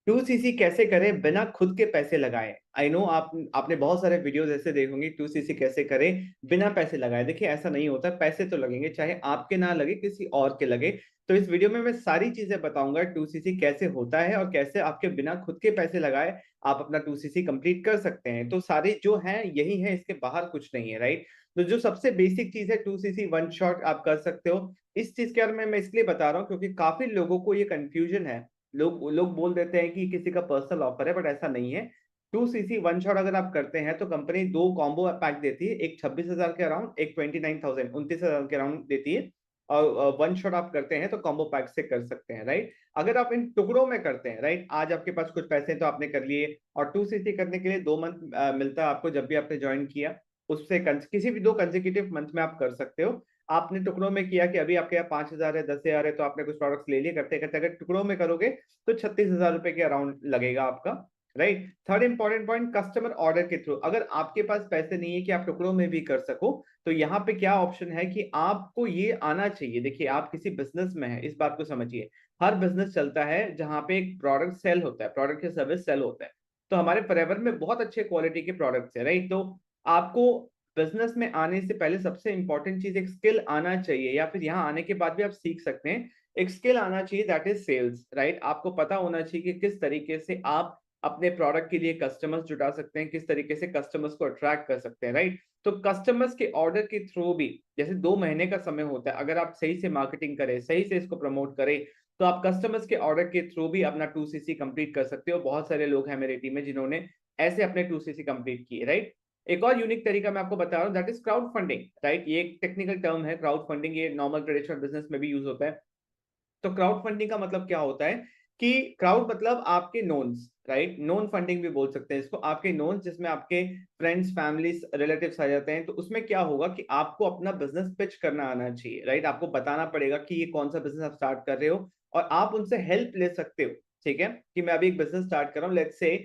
2cc कैसे करें बिना खुद के पैसे लगाए। आई नो आपने बहुत सारे वीडियोस ऐसे देखे होंगे, 2cc कैसे करें बिना पैसे लगाए। देखिए ऐसा नहीं होता, पैसे तो लगेंगे, चाहे आपके ना लगे किसी और के लगे। तो इस वीडियो में मैं सारी चीजें बताऊंगा 2cc कैसे होता है और कैसे आपके बिना खुद के पैसे लगाए आप अपना 2cc कंप्लीट कर सकते हैं। तो सारी जो है यही है, इसके बाहर कुछ नहीं है, राइट। तो जो सबसे बेसिक चीज है 2cc वन शॉट आप कर सकते हो। इस चीज के बारे में मैं इसलिए बता रहा हूँ क्योंकि काफी लोगों को ये कंफ्यूजन है। लोग लोग बोल देते हैं कि किसी का पर्सनल ऑफर है, बट ऐसा नहीं है। 2cc वन शॉट अगर आप करते हैं तो कंपनी दो कॉम्बो पैक देती है, एक 26,000 के अराउंड, एक 29,000 29,000 के अराउंड देती है। और वन शॉट आप करते हैं तो कॉम्बो पैक से कर सकते हैं, राइट। अगर आप इन टुकड़ों में करते हैं, राइट, आज आपके पास कुछ पैसे हैं तो आपने कर लिए, और 2cc करने के लिए 2 मंथ मिलता है आपको जब भी आपने ज्वाइन किया। उससे किसी भी 2 कंसेक्यूटिव मंथ में आप कर सकते हो। आपने टुकड़ों में किया कि अभी आपके यहाँ 5,000 है, 10,000 है, तो आपने कुछ प्रोडक्ट्स ले लिए, करते करते अगर टुकड़ों में करोगे तो 36,000 रुपए के अराउंड लगेगा आपका, right. Third important point, customer order के थ्रू। अगर आपके पास पैसे नहीं है कि आप टुकड़ों में भी कर सको, तो यहाँ पे क्या ऑप्शन है कि आपको ये आना चाहिए। देखिए आप किसी बिजनेस में है, इस बात को समझिए। हर बिजनेस चलता है जहां पे एक प्रोडक्ट सेल होता है, प्रोडक्ट या सर्विस सेल होता है। तो हमारे फॉरएवर में बहुत अच्छे क्वालिटी के प्रोडक्ट्स है, राइट। तो आपको बिजनेस में आने से पहले सबसे इंपॉर्टेंट चीज एक स्किल आना चाहिए, या फिर यहाँ आने के बाद भी आप सीख सकते हैं। एक स्किल आना चाहिए, दैट इज सेल्स, राइट। आपको पता होना चाहिए कि किस तरीके से आप अपने प्रोडक्ट के लिए कस्टमर्स जुटा सकते हैं, किस तरीके से कस्टमर्स को अट्रैक्ट कर सकते हैं, राइट। तो कस्टमर्स के ऑर्डर के थ्रू भी, जैसे 2 महीने का समय होता है, अगर आप सही से मार्केटिंग करें, सही से इसको प्रमोट करें, तो आप कस्टमर्स के ऑर्डर के थ्रू भी अपना 2cc कंप्लीट कर सकते हो। बहुत सारे लोग हैं मेरी टीम में जिन्होंने ऐसे अपने 2cc कंप्लीट किए, राइट। एक और यूनिक तरीका मैं आपको बता रहा हूँ, that is crowd funding, right. ये एक टेक्निकल टर्म है क्राउड फंडिंग, ये नॉर्मल ट्रेडिशनल बिजनेस में भी यूज होता है। तो क्राउड फंडिंग का मतलब क्या होता है कि क्राउड मतलब आपके नोन्स, राइट। नोन फंडिंग भी बोल सकते हैं इसको, आपके नोन्स, जिसमें आपके फ्रेंड्स, फैमिलीज, रिलेटिव्स आ जाते हैं। तो उसमें क्या होगा कि आपको अपना बिजनेस पिच करना आना चाहिए, राइट। आपको बताना पड़ेगा कि ये कौन सा बिजनेस आप स्टार्ट कर रहे हो, और आप उनसे हेल्प ले सकते हो। ठीक है, कि मैं अभी एक बिजनेस स्टार्ट कर रहा हूँ, लेट्स से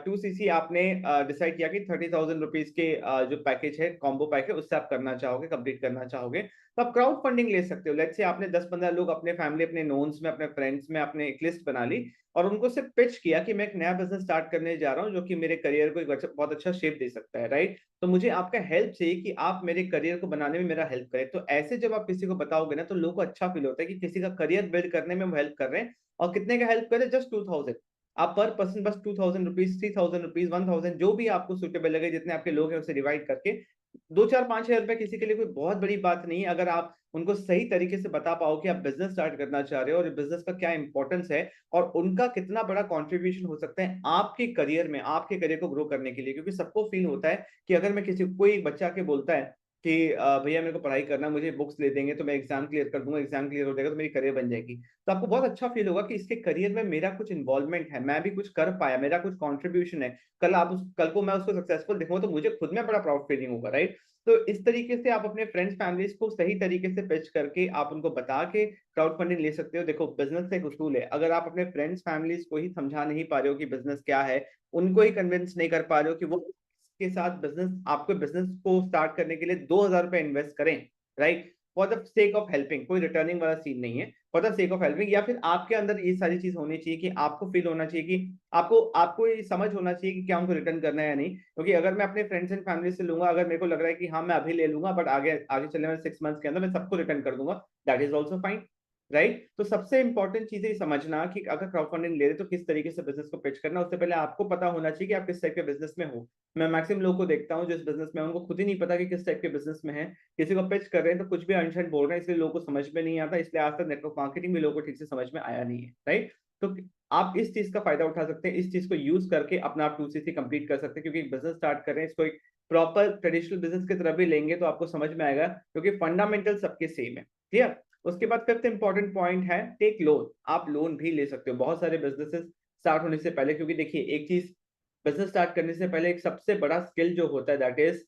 2cc आपने डिसाइड किया कि 30,000 रुपीज के जो पैकेज है, कॉम्बो पैक है, उससे आप करना चाहोगे, कंप्लीट करना चाहोगे, तो आप क्राउड फंडिंग ले सकते हो। लेट्स से आपने 10-15 लोग अपने फैमिली, अपने नोन्स में, अपने फ्रेंड्स में, अपने एक लिस्ट बना ली, और उनको सिर्फ पिच किया कि मैं एक नया बिजनेस स्टार्ट करने जा रहा हूँ जो कि मेरे करियर को एक बहुत अच्छा शेप दे सकता है, राइट। तो मुझे आपका हेल्प चाहिए कि आप मेरे करियर को बनाने में मेरा हेल्प करें। तो ऐसे जब आप किसी को बताओगे ना, तो लोगों को अच्छा फील होता है कि किसी का करियर बिल्ड करने में वो हेल्प कर रहे हैं। और कितने का हेल्प करें? जस्ट 2,000। आप पर पर्सन बस 2,000 रुपीज, 3,000 रुपीज, 1,000, जो भी आपको सुटेबल लगे, जितने आपके लोग हैं उसे डिवाइड करके 2, 4, 5 हज़ार रुपए किसी के लिए कोई बहुत बड़ी बात नहीं है, अगर आप उनको सही तरीके से बता पाओ कि आप बिजनेस स्टार्ट करना चाह रहे हो और बिजनेस का क्या इंपॉर्टेंस है, और उनका कितना बड़ा कंट्रीब्यूशन हो सकता है आपके करियर में, आपके करियर को ग्रो करने के लिए। क्योंकि सबको फील होता है कि अगर मैं किसी, कोई बच्चा के बोलता है कि भैया मेरे को पढ़ाई करना, मुझे बुक्स ले देंगे तो मैं एग्जाम क्लियर कर दूंगा, एग्जाम क्लियर हो जाएगा तो मेरी करियर बन जाएगी, तो आपको बहुत अच्छा फील होगा कि इसके करियर में मेरा कुछ इन्वॉल्वमेंट है, मैं भी कुछ कर पाया, मेरा कुछ कंट्रीब्यूशन है। कल को मैं उसको सक्सेसफुल दिखूंगा तो मुझे खुद में बड़ा प्राउड फीलिंग होगा, राइट। तो इस तरीके से आप अपने फ्रेंड्स, फैमिलीज को सही तरीके से पिच करके आप उनको बता के क्राउड फंडिंग ले सकते हो। देखो बिजनेस का एक उसूल है, अगर आप अपने फ्रेंड्स, फैमिलीज को ही समझा नहीं पा रहे हो कि बिजनेस क्या है, उनको ही कन्विंस नहीं कर पा रहे हो कि वो के साथ बिजनेस, आपके बिजनेस को स्टार्ट करने के लिए 2,000 रुपए इन्वेस्ट करें, right, for the sake of helping, कोई रिटर्निंग वाला सीन नहीं है, for the sake of helping. या फिर आपके अंदर ये सारी चीज होनी चाहिए कि आपको फील होना चाहिए कि आपको आपको ये समझ होना चाहिए कि क्या उनको रिटर्न करना है या नहीं। क्योंकि अगर मैं अपने फ्रेंड्स एंड फैमिली से लूंगा, अगर मेरे को लग रहा है कि हाँ मैं अभी ले लूंगा, बट आगे आगे चलने में 6 मंथ्स के अंदर मैं सबको रिटर्न कर दूंगा, that is also fine, right. तो सबसे इंपॉर्टेंट चीज है समझना कि अगर क्राउड फंडिंग ले रहे तो किस तरीके से बिजनेस को पिच करना, उससे पहले आपको पता होना चाहिए कि आप किस टाइप के बिजनेस में हो। मैं मैक्सिमम लोगों को देखता हूँ जो इस बिजनेस में है, उनको खुद ही नहीं पता कि किस टाइप के बिजनेस में है। किसी को पिच कर रहे हैं तो कुछ भी अनशन बोल रहे हैं, इसलिए लोगों को समझ में नहीं आता, इसलिए आज तक नेटवर्क मार्केटिंग भी लोगों को ठीक से समझ में आया नहीं है, राइट। तो आप इस चीज का फायदा उठा सकते हैं, इस चीज को यूज करके अपना आप 2cc कंप्लीट कर सकते हैं। क्योंकि बिजनेस स्टार्ट कर रहे हैं, इसको एक प्रॉपर ट्रेडिशनल बिजनेस की तरफ भी लेंगे तो आपको समझ में आएगा, क्योंकि फंडामेंटल सबके सेम है, ठीक है। उसके बाद फिफ्थ इंपॉर्टेंट पॉइंट है टेक लोन। आप लोन भी ले सकते हो बहुत सारे बिजनेसेस स्टार्ट होने से पहले। क्योंकि देखिए एक चीज, बिजनेस स्टार्ट करने से पहले एक सबसे बड़ा स्किल जो होता है, दैट इज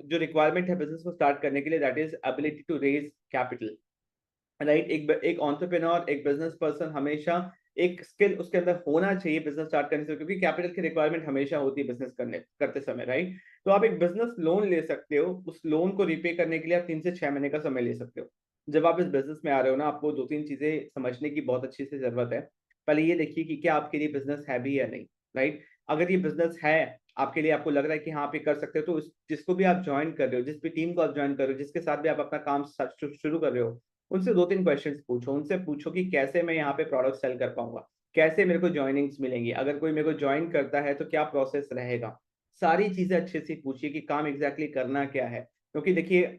जो रिक्वायरमेंट है बिजनेस को स्टार्ट करने के लिए, that is ability to raise capital, right. एक एंटरप्रेन्योर, एक बिजनेस पर्सन हमेशा एक स्किल उसके अंदर होना चाहिए बिजनेस स्टार्ट करने से, क्योंकि कैपिटल की रिक्वायरमेंट हमेशा होती है बिजनेस करते समय, राइट। तो आप एक बिजनेस लोन ले सकते हो, उस लोन को रिपे करने के लिए आप 3 से 6 महीने का समय ले सकते हो। जब आप इस बिजनेस में आ रहे हो ना, आपको 2-3 चीजें समझने की बहुत अच्छी से जरूरत है। पहले ये देखिए कि क्या आपके लिए बिजनेस है भी या नहीं, राइट? अगर ये बिजनेस है आपके लिए, आपको लग रहा है कि हाँ आप ये कर सकते हो, तो जिसको भी आप ज्वाइन कर रहे हो, जिस भी टीम को आप ज्वाइन कर रहे हो, जिसके साथ भी आप अपना काम शुरू कर रहे हो, उनसे 2-3 क्वेश्चंस पूछो। उनसे पूछो कि कैसे मैं यहाँ पे प्रोडक्ट सेल कर पाऊंगा, कैसे मेरे को ज्वाइनिंग्स मिलेंगी, अगर कोई मेरे को ज्वाइन करता है तो क्या प्रोसेस रहेगा। सारी चीजें अच्छे से पूछिए कि काम एग्जैक्टली करना क्या है, क्योंकि देखिए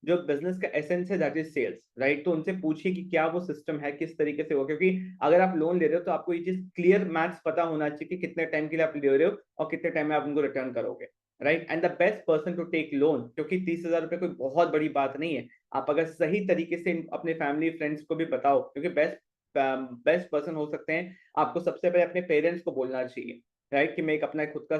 जो बिजनेस का एसेंस है दैट इज सेल्स, राइट? तो उनसे पूछिए कि क्या वो सिस्टम है, किस तरीके से हो, क्योंकि अगर आप लोन ले रहे हो तो आपको ये चीज क्लियर मैथ्स पता होना चाहिए कि कितने टाइम के लिए आप ले रहे हो और कितने टाइम में आप उनको रिटर्न करोगे, right? And the best person to take loan, क्योंकि 30,000 रुपए कोई बहुत बड़ी बात नहीं है। आप अगर सही तरीके से अपने फैमिली फ्रेंड्स को भी बताओ, क्योंकि बेस्ट पर्सन हो सकते हैं, आपको सबसे पहले अपने पेरेंट्स को बोलना चाहिए, राइट? कि मैं एक अपना खुद का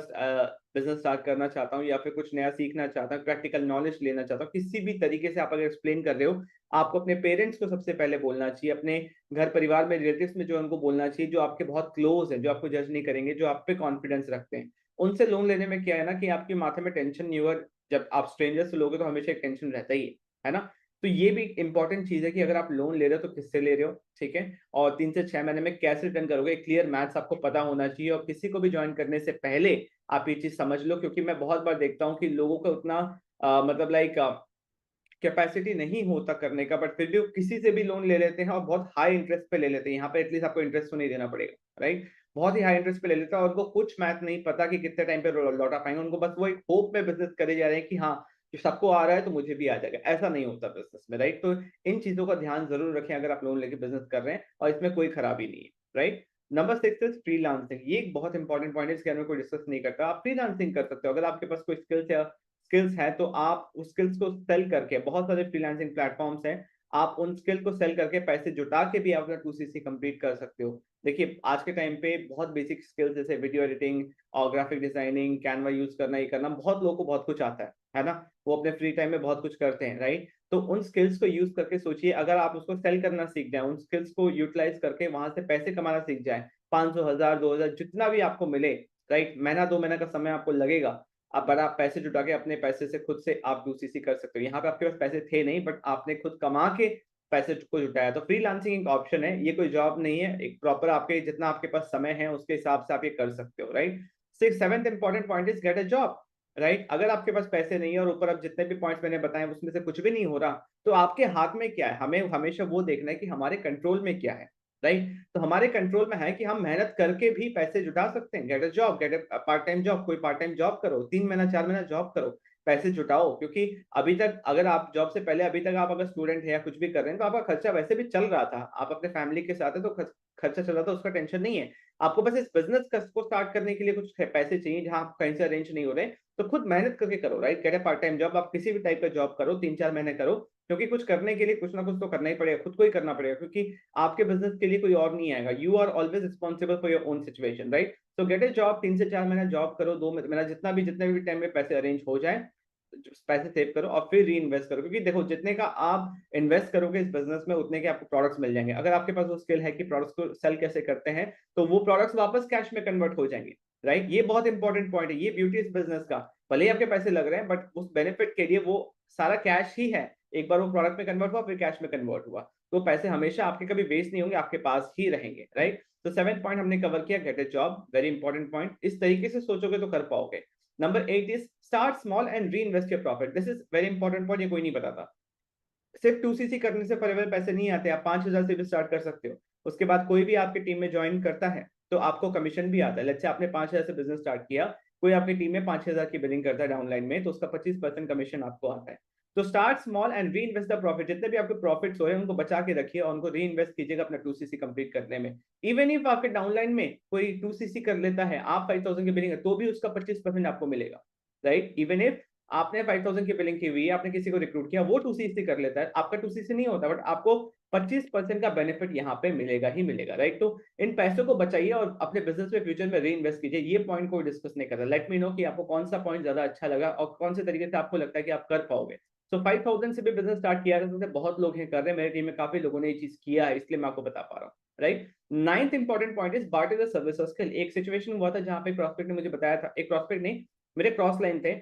बिजनेस स्टार्ट करना चाहता हूँ या फिर कुछ नया सीखना चाहता हूँ, प्रैक्टिकल नॉलेज लेना चाहता हूँ, किसी भी तरीके से आप अगर एक्सप्लेन कर रहे हो, आपको अपने पेरेंट्स को सबसे पहले बोलना चाहिए, अपने घर परिवार में, रिलेटिव्स में जो उनको बोलना चाहिए, जो आपके बहुत क्लोज है, जो आपको जज नहीं करेंगे, जो आप पे कॉन्फिडेंस रखते हैं। उनसे लोन लेने में क्या है ना कि आपके माथे में टेंशन नहीं होगा। जब आप स्ट्रेंजर से लोगे तो हमेशा एक टेंशन रहता ही है ना? तो ये भी इंपॉर्टेंट चीज है कि अगर आप लोन ले रहे हो तो किससे ले रहे हो, ठीक है? और 3 से 6 महीने में कैसे रिटर्न करोगे, क्लियर मैथ्स आपको पता होना चाहिए। और किसी को भी ज्वाइन करने से पहले आप ये चीज समझ लो, क्योंकि मैं बहुत बार देखता हूँ कि लोगों को उतना मतलब लाइक कैपेसिटी नहीं होता करने का, बट फिर भी वो किसी से भी लोन ले लेते हैं और बहुत हाई इंटरेस्ट पे ले लेते हैं। यहाँ पे एटलीस्ट आपको इंटरेस्ट तो नहीं देना पड़ेगा, राइट? बहुत ही हाई इंटरेस्ट पे ले लेते हैं और उनको कुछ मैथ नहीं पता कि कितने टाइम पे लौटा पाएंगे। उनको बस वो एक होप में बिजनेस करे जा रहे हैं कि हाँ कि सबको आ रहा है तो मुझे भी आ जाएगा। ऐसा नहीं होता बिजनेस में, राइट? तो इन चीजों का ध्यान जरूर रखें अगर आप लोन लेके बिजनेस कर रहे हैं, और इसमें कोई खराबी नहीं है, राइट? Number 6 is freelancing. ये एक बहुत इंपॉर्टेंट पॉइंट है, इसके बारे में कोई डिस्कस नहीं करता। आप फ्रीलांसिंग कर सकते हो अगर आपके पास कोई स्किल्स है, तो आप उस स्किल्स को सेल करके, बहुत सारे फ्रीलांसिंग प्लेटफॉर्म्स हैं, आप उन स्किल को सेल करके पैसे जुटा के भी आप अपना 2CC कंप्लीट कर सकते हो। देखिए आज के टाइम पे बहुत बेसिक स्किल्स जैसे वीडियो एडिटिंग और ग्राफिक डिजाइनिंग, कैनवा यूज करना, ये करना, बहुत लोगों को बहुत कुछ आता है ना? वो अपने फ्री टाइम में बहुत कुछ करते हैं, राइट? तो उन स्किल्स को यूज करके सोचिए, अगर आप उसको सेल करना सीख जाए, उन स्किल्स को यूटिलाइज करके वहां से पैसे कमाना सीख जाए, 500, 1000, 2000 जितना भी आपको मिले, राइट? महीना 2 महीना का समय आपको लगेगा, आप बड़ा पैसे जुटा के अपने पैसे से खुद से आप 2CC कर सकते हो। यहाँ पे आपके पास पैसे थे नहीं, बट आपने खुद कमा के पैसे को जुटाया। तो फ्रीलांसिंग एक ऑप्शन है, ये कोई जॉब नहीं है, एक प्रॉपर आपके जितना आपके पास समय है उसके हिसाब से आप ये कर सकते हो, right? Six seventh important point is get a job, right? अगर आपके पास पैसे नहीं है और ऊपर अब जितने भी पॉइंट्स मैंने बताए उसमें से कुछ भी नहीं हो रहा, तो आपके हाथ में क्या है? हमें हमेशा वो देखना है कि हमारे कंट्रोल में क्या है, राइट? तो हमारे कंट्रोल में है कि हम मेहनत करके भी पैसे जुटा सकते हैं। Get a job, get a part time job, कोई पार्ट टाइम जॉब करो, 3 महीना 4 महीना जॉब करो, पैसे जुटाओ। क्योंकि अभी तक अगर आप जॉब से पहले अभी तक आप अगर स्टूडेंट है या कुछ भी कर रहे हैं, तो आपका खर्चा वैसे भी चल रहा था, आप अपने फैमिली के साथ है तो खर्चा चल रहा था, उसका टेंशन नहीं है। आपको बस इस बिजनेस को स्टार्ट करने के लिए कुछ पैसे चाहिए, जहां आप कहीं से अरेंज नहीं हो रहे, तो खुद मेहनत करके करो, right? Get a part time job, आप किसी भी टाइप का जॉब करो, 3-4 महीने करो, क्योंकि कुछ करने के लिए कुछ ना कुछ तो करना ही पड़ेगा, खुद को ही करना पड़ेगा, क्योंकि आपके बिजनेस के लिए कोई और नहीं आएगा। You are always responsible for your own situation, right? तो गेट ए जॉब, 3 से 4 महीना जॉब करो, 2 महीना, जितने भी टाइम में पैसे अरेंज हो जाए, पैसे सेव करो और फिर री इन्वेस्ट करो। क्योंकि देखो जितने का आप इन्वेस्ट करोगे इस बिजनेस में, उतने के आपको प्रोडक्ट्स मिल जाएंगे। अगर आपके पास वो स्किल है कि प्रोडक्ट्स को सेल कैसे करते हैं, तो वो प्रोडक्ट्स वापस कैश में कन्वर्ट हो जाएंगे, राइट? ये बहुत इंपॉर्टेंट पॉइंट है, ये ब्यूटी इस बिजनेस का। भले ही आपके पैसे लग रहे हैं, बट उस बेनिफिट के लिए वो सारा कैश ही है। एक बार वो प्रोडक्ट में कन्वर्ट हुआ, फिर कैश में कन्वर्ट हुआ, तो पैसे हमेशा आपके कभी वेस्ट नहीं होंगे, आपके पास ही रहेंगे, राइट? तो 7th पॉइंट हमने कवर किया, get a job, very important point. इस तरीके से सोचोगे तो कर पाओगे। Number 8 is start small and reinvest your profit. This is very important point, ये कोई नहीं बताता। सिर्फ 2CC करने से पहले पैसे नहीं आते, आप 5,000 से भी स्टार्ट कर सकते हो। उसके बाद कोई भी आपकी टीम में ज्वाइन करता है तो आपको कमीशन भी आता है। लेट्स से आपने 5,000 से बिजनेस स्टार्ट किया, कोई आपकी टीम में 5,000 की बिलिंग करता है डाउनलाइन में, तो उसका 25% कमीशन आपको आता है। तो स्टार्ट स्मॉल एंड री इन्वेस्ट द प्रॉफिट। जितने भी आपके प्रॉफिट्स हो रहे हैं उनको बचा के रखिए और उनको री इन्वेस्ट कीजिएगा अपना 2CC कंप्लीट करने में। इवन इफ आपके डाउनलाइन में कोई 2CC कर लेता है, आप 5,000 की बिलिंग है, तो भी उसका 25% आपको मिलेगा, राइट? इवन इफ आपने 5,000 की बिलिंग की हुई है, आपने किसी को रिक्रूट किया, वो 2CC कर लेता है, आपका 2CC नहीं होता, बट आपको 25% का बेनिफिट यहाँ पे मिलेगा ही मिलेगा, राइट? तो इन पैसों को बचाइए और अपने बिजनेस में फ्यूचर में री इन्वेस्ट कीजिए। ये पॉइंट को डिस्कस नहीं कर रहा। लेट मी नो कि आपको कौन सा पॉइंट ज्यादा अच्छा लगा और कौन से तरीके से आपको लगता है कि आप कर पाओगे। सो 5,000 से भी बिजनेस स्टार्ट किया है, बहुत लोग हैं कर रहे हैं, मेरी टीम में काफी लोगों ने ये चीज किया है, इसलिए मैं आपको बता पा रहा हूँ, right? 9th important point is barter the service skill. एक सिचुएशन हुआ था जहां पे प्रॉस्पेक्ट ने मुझे बताया था, एक प्रॉस्पेक्ट नहीं, मेरे क्रॉस लाइन थे,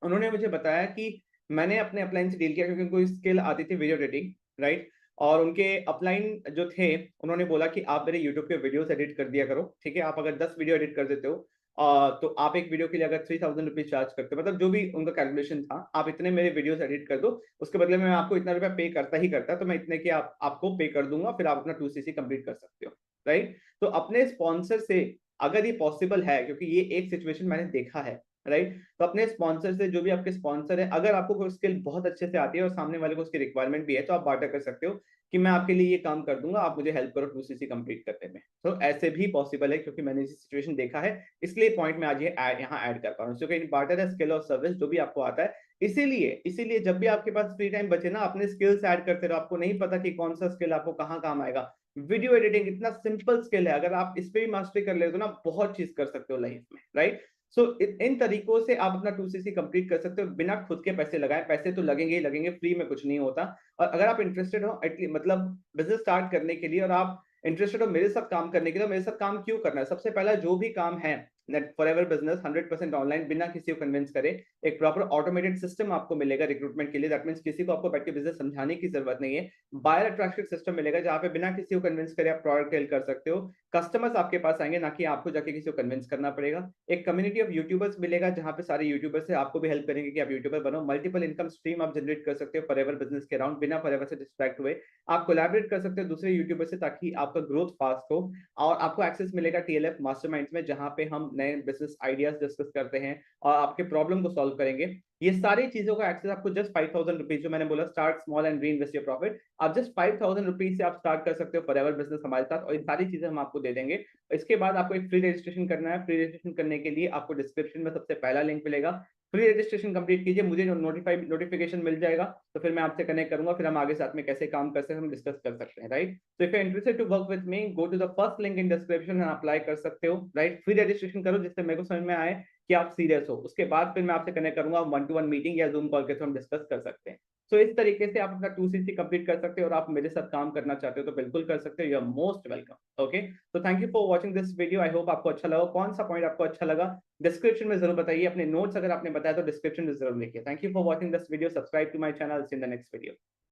उन्होंने मुझे बताया कि मैंने अपने अपलाइन से डील किया क्योंकि उनको स्किल आती थी वीडियो एडिटिंग, राइट? और उनके अपलाइन जो थे उन्होंने बोला कि आप मेरे यूट्यूब पे वीडियोस एडिट कर दिया करो, ठीक है? आप अगर 10 वीडियो एडिट कर देते हो तो आप एक वीडियो के लिए अगर 3000 रुपीज़ चार्ज करते हो, मतलब जो भी उनका कैलकुलेशन था, आप इतने मेरे वीडियोस एडिट कर दो, उसके बदले में मैं आपको इतना रुपया पे करता ही करता, तो मैं इतने की आपको पे कर दूँगा, फिर आप अपना 2cc कंप्लीट कर सकते हो, राइट? तो अपने स्पॉन्सर से अगर ये पॉसिबल है, क्योंकि ये एक सिचुएशन मैंने देखा है, राइट? तो अपने स्पॉन्सर से, जो भी आपके स्पॉन्सर है, अगर आपको कोई स्किल बहुत अच्छे से आती है और सामने वाले को उसकी रिक्वायरमेंट भी है, तो आप बार्टर कर सकते हो कि मैं आपके लिए ये काम कर दूँगा, आप मुझे हेल्प करो 2cc कंप्लीट करने में। तो ऐसे भी पॉसिबल है, क्योंकि मैंने ये सिचुएशन देखा है, इसलिए पॉइंट मैं आज ये यहाँ ऐड कर पा रहा हूँ। सो कहीं बार्टर है स्किल और सर्विस जो भी आपको आता है, इसीलिए जब भी आपके पास फ्री टाइम बचे ना, अपने स्किल्स ऐड करते रहो। आपको नहीं पता कि कौन सा स्किल आपको कहाँ काम आएगा। वीडियो एडिटिंग इतना सिंपल स्किल है, अगर आप इस पे भी मास्टरी कर लेते हो ना, बहुत चीज कर सकते हो लाइफ में, राइट? सो इन तरीकों से आप अपना 2cc कंप्लीट कर सकते हो बिना खुद के पैसे लगाए। पैसे तो लगेंगे ही लगेंगे, फ्री में कुछ नहीं होता। और अगर आप इंटरेस्टेड हो मतलब बिजनेस स्टार्ट करने के लिए, और आप इंटरेस्टेड हो मेरे साथ काम करने के लिए, मेरे साथ काम क्यों करना है? सबसे पहला जो भी काम है नेट फॉरएवर बिजनेस 100% ऑनलाइन, बिना किसी को कन्विंस करे, एक प्रॉपर ऑटोमेटेड सिस्टम आपको मिलेगा रिक्रूटमेंट के लिए। दैट मींस किसी को आपको बैठ के बिजनेस समझाने की जरूरत नहीं है। बायर अट्रैक्शन सिस्टम मिलेगा, जहां पे बिना किसी को कन्विंस करे आप प्रोडक्ट सेल कर सकते हो। कस्टमर्स आपके पास आएंगे, ना कि आपको जाके किसी को कन्विंस करना पड़ेगा। एक कम्युनिटी ऑफ यूट्यूबर्स मिलेगा, जहां पे सारे यूट्यूबर्स से आपको भी हेल्प करेंगे कि आप यूट्यूबर बनो। मल्टीपल इनकम स्ट्रीम आप जनरेट कर सकते हो फॉरएवर बिजनेस के अराउंड, बिना फॉरएवर से डिस्ट्रैक्ट हुए। आप कोलैबोरेट कर सकते हो दूसरे यूट्यूबर से, ताकि आपका ग्रोथ फास्ट हो। और आपको एक्सेस मिलेगा टीएलएफ मास्टरमाइंड्स में, जहां पे हम नए बिजनेस आइडियाज डिस्कस करते हैं और आपके प्रॉब्लम को सॉल्व करेंगे। ये सारी चीजों का एक्सेस आपको जस्ट 5000 रुपीज, जो मैंने बोला start small and reinvest your profit, आप जस्ट 5000 रुपीज से आप स्टार्ट कर सकते हो फॉरएवर बिजनेस हमारे साथ, और ये सारी चीजें हम आपको दे देंगे। इसके बाद आपको एक फ्री रजिस्ट्रेशन करना है। फ्री रजिस्ट्रेशन करने के लिए आपको डिस्क्रिप्शन में सबसे पहला लिंक मिलेगा। फ्री रजिस्ट्रेशन कंप्लीट कीजिए, मुझे नोटिफिकेशन मिल जाएगा, तो फिर मैं आपसे कनेक्ट करूंगा, फिर हम आगे साथ में कैसे काम कर सकते हैं हम डिस्कस कर सकते हैं, right? So if you're interested to work with me, go to the first link in description and apply कर सकते हो, राइट? फ्री रजिस्ट्रेशन करो, जिससे मेरे को समझ में आए कि आप सीरियस हो। उसके बाद फिर मैं आपसे कनेक्ट करूंगा, 1-to-1 मीटिंग या जूम कॉल के थ्रू हम डिस्कस कर सकते हैं। सो इस तरीके से आप अपना 2cc कंप्लीट कर सकते हो, और आप मेरे साथ काम करना चाहते हो तो बिल्कुल कर सकते हो। You are most welcome. Okay, तो thank you for watching this video. I hope आपको अच्छा लगा। कौन सा पॉइंट आपको अच्छा लगा डिस्क्रिप्शन में जरूर बताइए। अपने नोट्स अगर आपने बताया तो डिस्क्रिप्शन में जरूर लिखिए। Thank you for watching this video. Subscribe to my channel. See in the next video.